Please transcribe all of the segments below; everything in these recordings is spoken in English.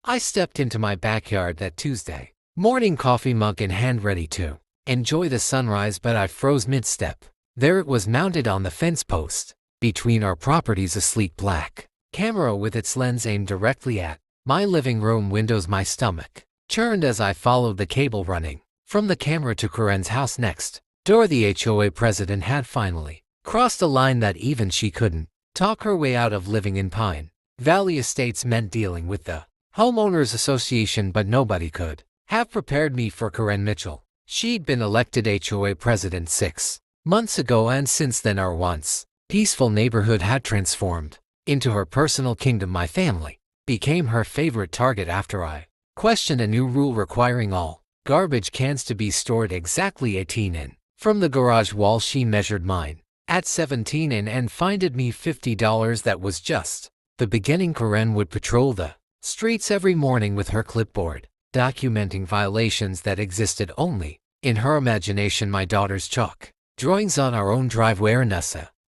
I stepped into my backyard that Tuesday morning, coffee mug in hand, ready to enjoy the sunrise, but I froze mid-step. There it was, mounted on the fence post between our properties, a sleek black camera with its lens aimed directly at my living room windows. My stomach churned as I followed the cable running from the camera to Corinne's house next door. The HOA president had finally crossed a line that even she couldn't talk her way out of. Living in Pine Valley Estates meant dealing with the Homeowners Association, but nobody could have prepared me for Corinne Mitchell. She'd been elected HOA president 6 months ago, and since then our once peaceful neighborhood had transformed into her personal kingdom. My family became her favorite target after I questioned a new rule requiring all garbage cans to be stored exactly 18 in from the garage wall. She measured mine at 17 in and fined me $50. That was just the beginning. Corinne would patrol the streets every morning with her clipboard, documenting violations that existed only in her imagination. My daughter's chalk drawings on our own driveway and a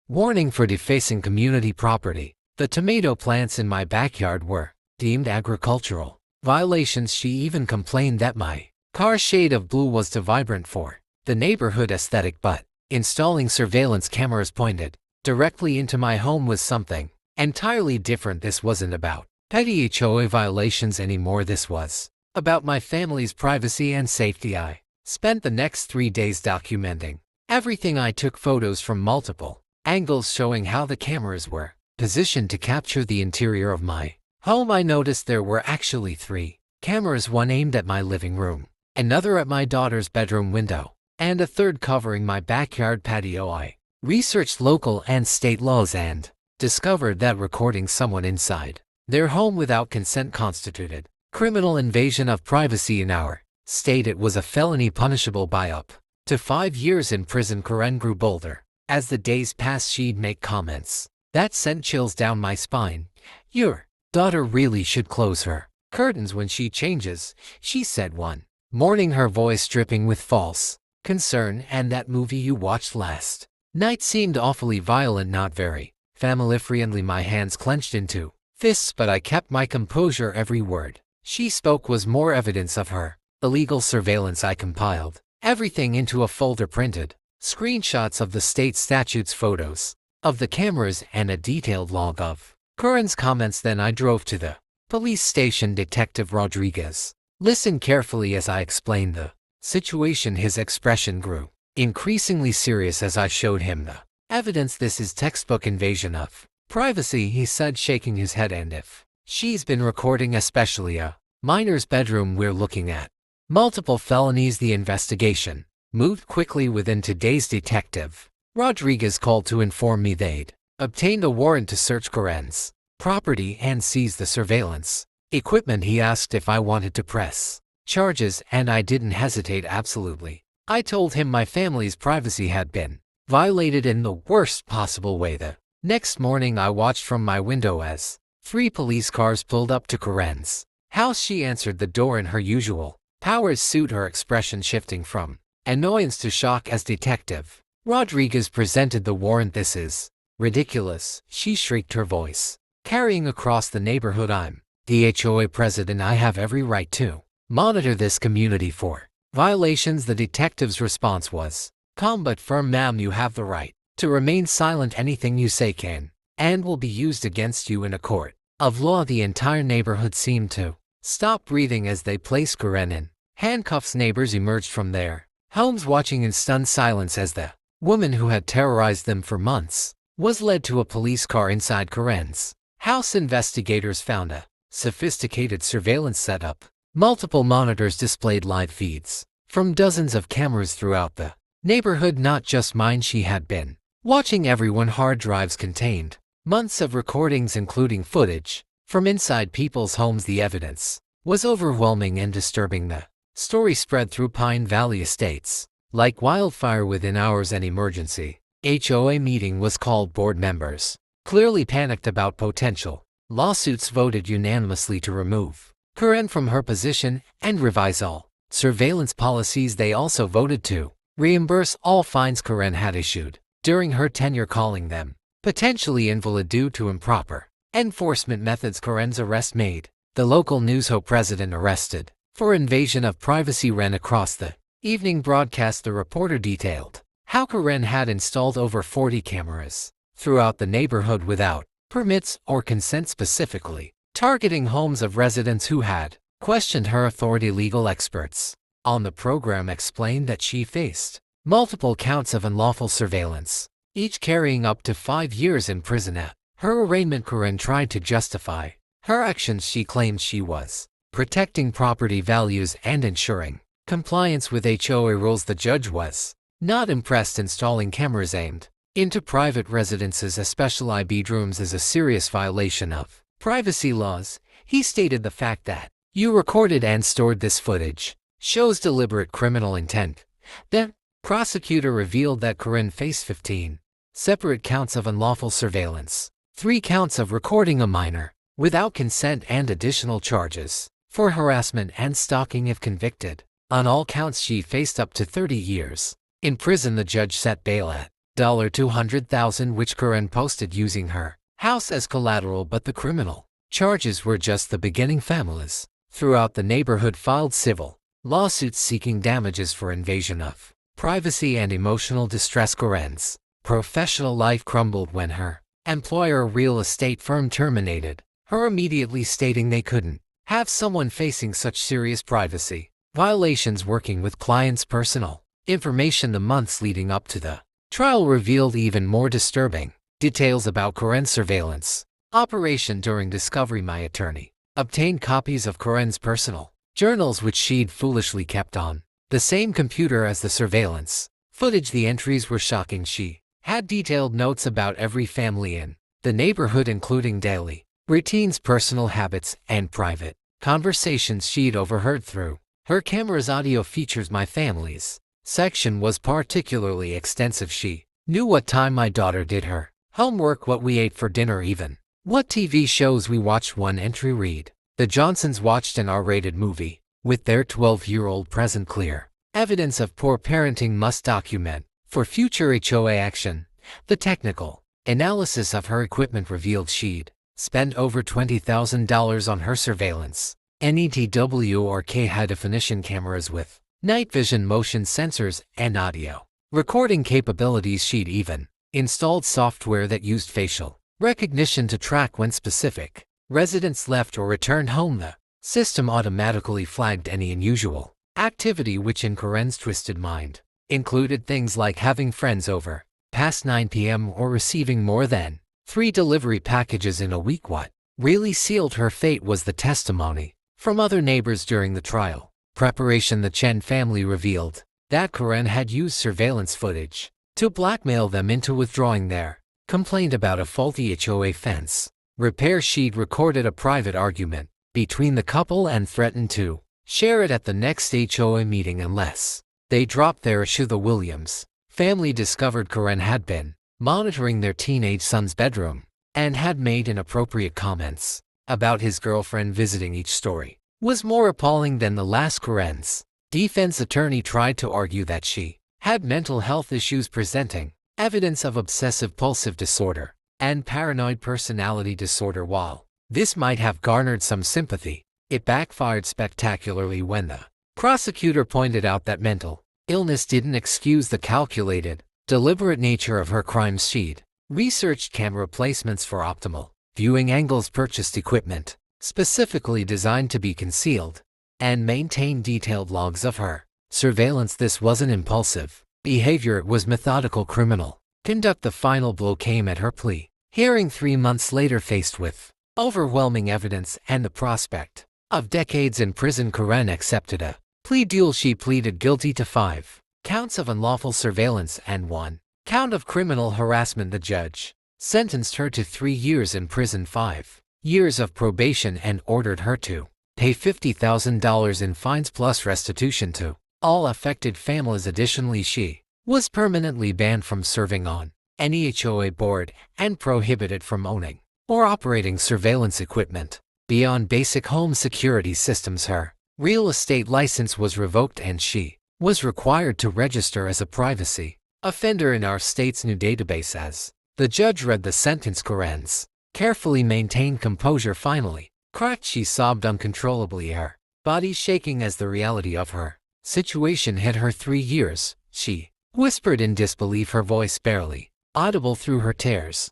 warning for defacing community property. The tomato plants in my backyard were deemed agricultural violations. She even complained that my car's shade of blue was too vibrant for the neighborhood aesthetic, but installing surveillance cameras pointed directly into my home was something entirely different. This wasn't about petty HOA violations anymore. This was about my family's privacy and safety. I spent the next 3 days documenting everything. I took photos from multiple angles showing how the cameras were positioned to capture the interior of my home. I noticed there were actually 3 cameras, one aimed at my living room, another at my daughter's bedroom window, and a third covering my backyard patio. I researched local and state laws and discovered that recording someone inside their home without consent constituted criminal invasion of privacy. In our state, it was a felony punishable by up to 5 years in prison. Corinne grew bolder as the days passed. She'd make comments that sent chills down my spine. "Your daughter really should close her curtains when she changes," she said one morning, her voice dripping with false concern. "And that movie you watched last night seemed awfully violent, not very family-friendly." My hands clenched into fists, but I kept my composure. Every word she spoke was more evidence of her illegal surveillance. I compiled everything into a folder, printed screenshots of the state statutes, photos of the cameras, and a detailed log of Corinne's comments. Then I drove to the police station. Detective Rodriguez listened carefully as I explained the situation. His expression grew increasingly serious as I showed him the evidence. "This is textbook invasion of privacy," he said, shaking his head. "And if she's been recording especially a minor's bedroom, we're looking at multiple felonies." The investigation moved quickly. Within 2 days, Detective Rodriguez called to inform me they'd obtained a warrant to search Corinne's property and seize the surveillance equipment. He asked if I wanted to press charges, and I didn't hesitate. "Absolutely." I told him my family's privacy had been violated in the worst possible way. The next morning, I watched from my window as 3 police cars pulled up to Corinne's house. She answered the door in her usual power suit, her expression shifting from annoyance to shock as Detective Rodriguez presented the warrant. "This is ridiculous," she shrieked, her voice carrying across the neighborhood. "I'm the HOA president. I have every right to monitor this community for violations." The detective's response was calm but firm. "Ma'am, you have the right to remain silent. Anything you say can and will be used against you in a court of law." The entire neighborhood seemed to stop breathing as they placed Corinne in handcuffs. Neighbors emerged from their homes, watching in stunned silence as the woman who had terrorized them for months was led to a police car inside Corinne's house. Investigators found a sophisticated surveillance setup. Multiple monitors displayed live feeds from dozens of cameras throughout the neighborhood, not just mine. She had been watching everyone. Hard drives contained months of recordings, including footage from inside people's homes. The evidence was overwhelming and disturbing. The story spread through Pine Valley Estates like wildfire. Within hours, an emergency HOA meeting was called. Board members, clearly panicked about potential lawsuits, voted unanimously to remove Corinne from her position and revise all surveillance policies. They also voted to reimburse all fines Corinne had issued during her tenure, calling them potentially invalid due to improper enforcement methods. Corinne's arrest made The local news HOA president arrested for invasion of privacy. Ran across the evening broadcast. The reporter detailed how Karen had installed over 40 cameras throughout the neighborhood without permits or consent, specifically targeting homes of residents who had questioned her authority. Legal experts on the program explained that she faced multiple counts of unlawful surveillance, each carrying up to 5 years in prison. At her arraignment, Karen tried to justify her actions. She claimed she was protecting property values and ensuring compliance with HOA rules. The judge was not impressed. Installing cameras aimed into private residences, especially bedrooms, is a serious violation of privacy laws. He stated the fact that you recorded and stored this footage shows deliberate criminal intent. The prosecutor revealed that Karen faced 15 separate counts of unlawful surveillance, 3 counts of recording a minor without consent, and additional charges for harassment and stalking if convicted. On all counts, she faced up to 30 years in prison. The judge set bail at $200,000, which Karen posted using her house as collateral, but the criminal charges were just the beginning. Families throughout the neighborhood filed civil lawsuits seeking damages for invasion of privacy and emotional distress. Karen's professional life crumbled when her employer, a real estate firm, terminated her immediately, stating they couldn't have someone facing such serious privacy violations working with clients' personal information. The months leading up to the trial revealed even more disturbing details about Karen's surveillance operation. During discovery, my attorney obtained copies of Karen's personal journals, which she'd foolishly kept on the same computer as the surveillance footage. The entries were shocking. She had detailed notes about every family in the neighborhood, including daily routines, personal habits, and private conversations she'd overheard through her camera's audio features. My family's section was particularly extensive. She knew what time my daughter did her homework, what we ate for dinner, even what TV shows we watched. One entry read, the Johnsons watched an R-rated movie with their 12-year-old present. Clear evidence of poor parenting must document for future HOA action. The technical analysis of her equipment revealed she'd spent over $20,000 on her surveillance NETW or high-definition cameras with night vision, motion sensors, and audio recording capabilities. She'd even installed software that used facial recognition to track when specific residents left or returned home. The system automatically flagged any unusual activity, which in Karen's twisted mind included things like having friends over past 9 p.m. or receiving more than 3 delivery packages in a week. What really sealed her fate was the testimony from other neighbors during the trial preparation. The Chen family revealed that Karen had used surveillance footage to blackmail them into withdrawing their complaint about a faulty HOA fence repair. She'd recorded a private argument between the couple and threatened to share it at the next HOA meeting unless they dropped their issue. The Williams family discovered Karen had been monitoring their teenage son's bedroom and had made inappropriate comments about his girlfriend visiting. Each story was more appalling than the last. Karen's defense attorney tried to argue that she had mental health issues, presenting evidence of obsessive-compulsive disorder and paranoid personality disorder. While this might have garnered some sympathy, it backfired spectacularly when the prosecutor pointed out that mental illness didn't excuse the calculated, deliberate nature of her crimes. She'd researched camera placements for optimal viewing angles, purchased equipment specifically designed to be concealed, and maintained detailed logs of her surveillance. This wasn't impulsive behavior, it was methodical criminal conduct. The final blow came at her plea hearing 3 months later. Faced with overwhelming evidence and the prospect of decades in prison, Karen accepted a plea deal. She pleaded guilty to 5 counts of unlawful surveillance and 1 count of criminal harassment. The judge sentenced her to 3 years in prison, 5 years of probation, and ordered her to pay $50,000 in fines plus restitution to all affected families. Additionally, she was permanently banned from serving on any HOA board and prohibited from owning or operating surveillance equipment beyond basic home security systems. Her real estate license was revoked and she was required to register as a privacy offender in our state's new database. As the judge read the sentence, Karen's carefully maintained composure. Finally, Cracked, she sobbed uncontrollably, her body shaking as the reality of her situation hit her. 3 years, she whispered in disbelief, her voice barely audible through her tears.